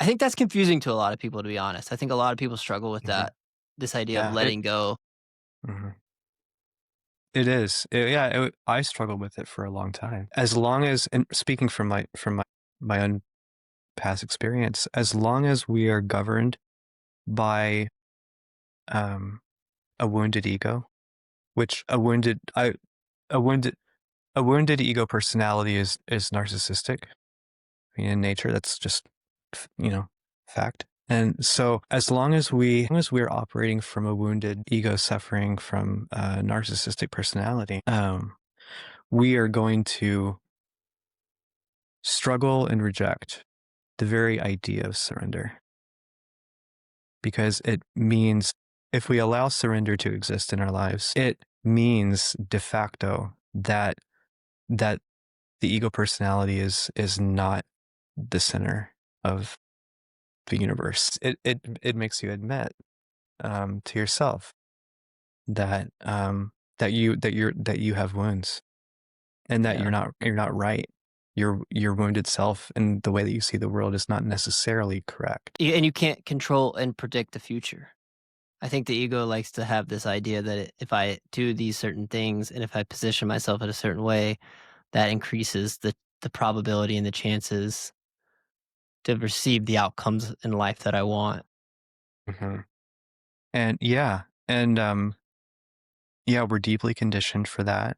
I think that's confusing to a lot of people, to be honest. I think a lot of people struggle with Hmm. this idea of Yeah, it. letting go. Mhm. It is. I struggled with it for a long time. As long as, and speaking from my own past experience, as long as we are governed by um, a wounded ego, which a wounded a wounded ego personality is narcissistic. I mean, in nature. That's just fact. And so, as long as we're operating from a wounded ego, suffering from a narcissistic personality, we are going to struggle and reject the very idea of surrender, because it means, if we allow surrender to exist in our lives, it means de facto that the ego personality is not the center of the universe. It makes you admit to yourself that that you have wounds, and that Yeah. you're not right. Your wounded self and the way that you see the world is not necessarily correct. And you can't control and predict the future. I think the ego likes to have this idea that if I do these certain things and if I position myself in a certain way, that increases the probability and the chances to receive the outcomes in life that I want. Hmm. And yeah, we're deeply conditioned for that.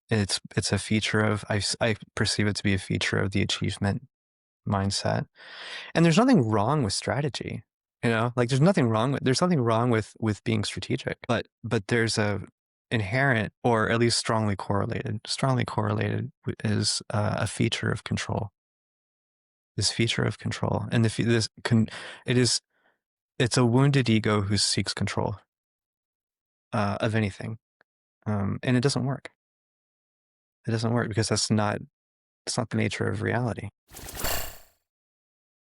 It's a feature of, I perceive it to be a feature of the achievement mindset. And there's nothing wrong with strategy. Like there's nothing wrong with being strategic, but there's a inherent, or at least strongly correlated is a feature of control. This feature of control, and it is it's a wounded ego who seeks control of anything, and it doesn't work. It doesn't work because it's not the nature of reality.